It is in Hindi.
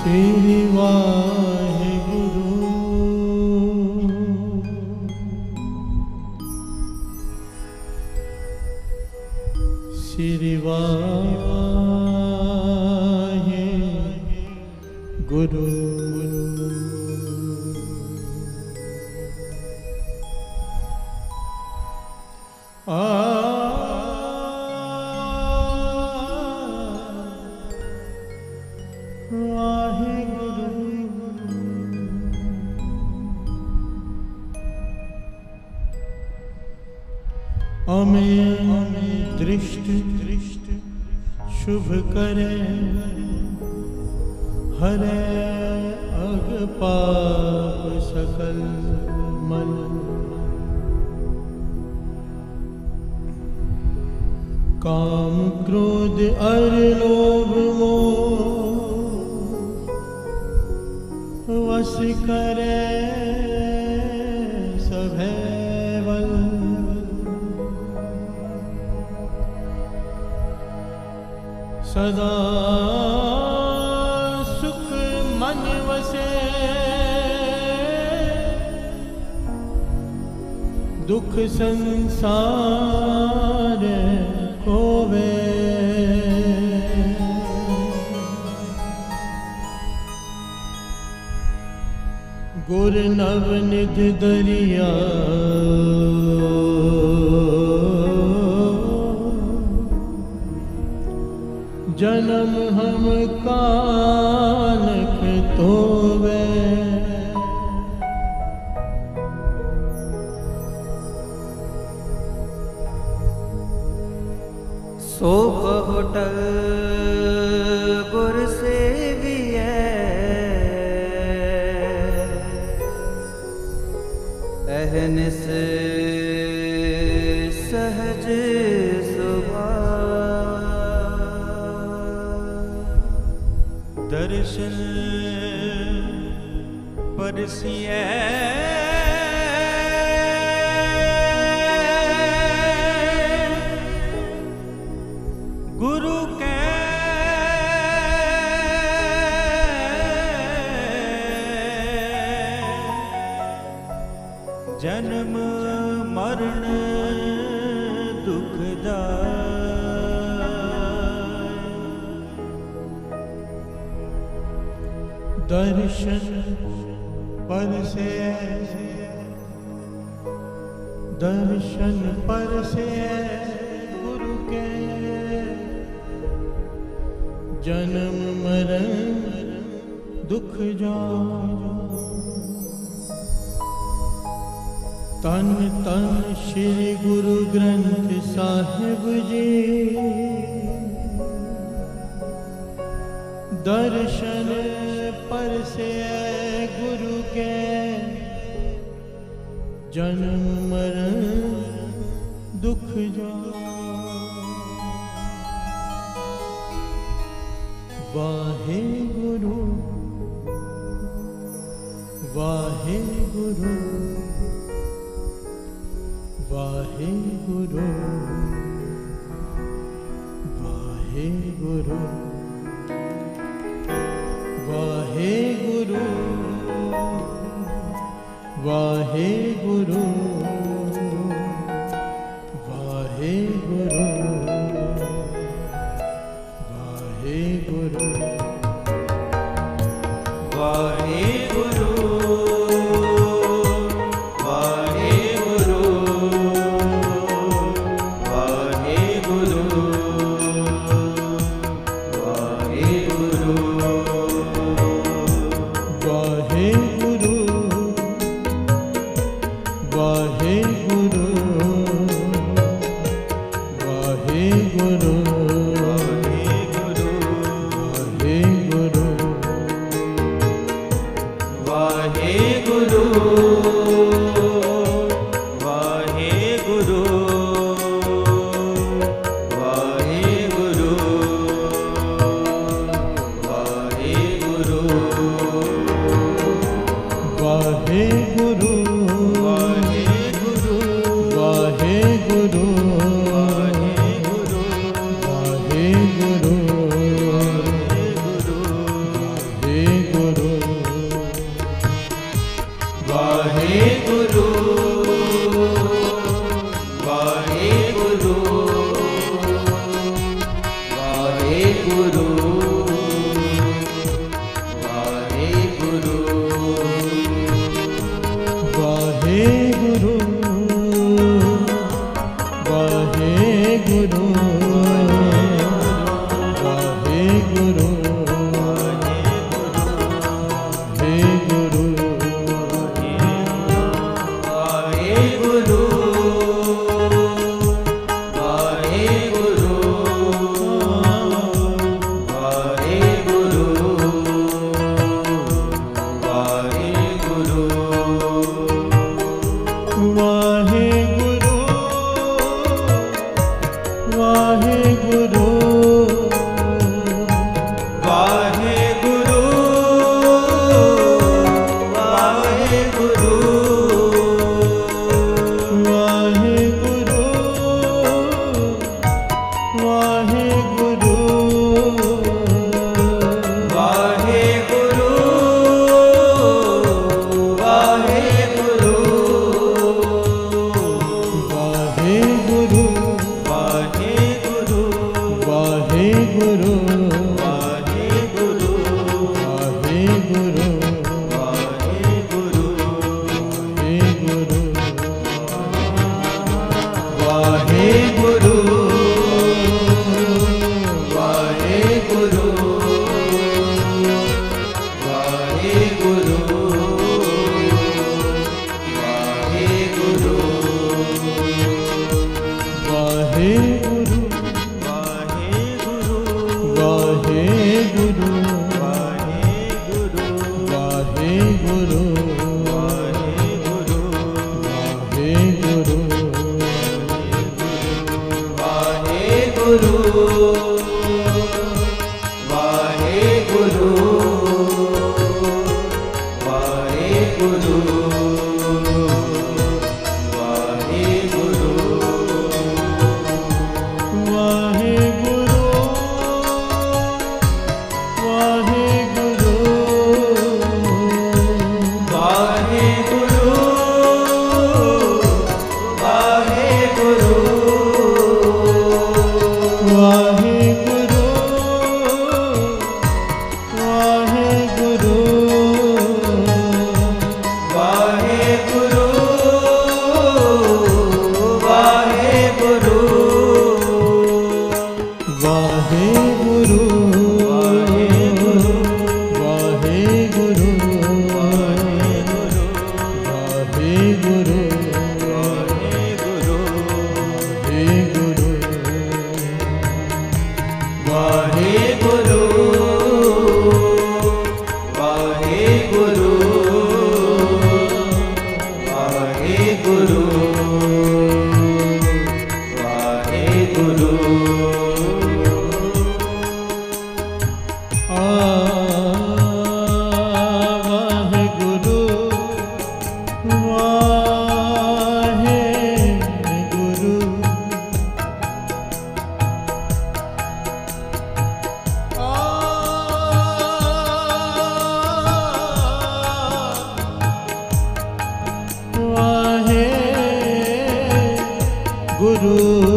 श्री वाहिगुरु। श्री वाहिगुरु। अमें दृष्टि शुभ करे, हरे अग पाप सकल मन। काम क्रोध अर लोभ मोह वश करे सभैवल। सदा सुख मन वसे, दुख संसार होवे। गुर नवनिध दरिया, जन्म हम कानक तोवे। सो होटल गुर सेविए, अहनिस सहज दर्शन परसिए, गुरु के जन्म मरण दुखदाई। दर्शन परसे, दर्शन परसे गुरु के, जन्म मरण दुख जाए। तन तन श्री गुरु ग्रंथ साहिब जी, दर्शन परसे गुरु के, जन्म मरण दुख जाए। वाहे गुरु वाहे गुरु वाहे गुरु वाहे गुरु वाहे गुरु वाहे गुरु वाहे गुरु वाहे गुरु वाहे गुरु वाहे गुरु वाहे गुरु वाहे गुरु वाहे गुरु गुरु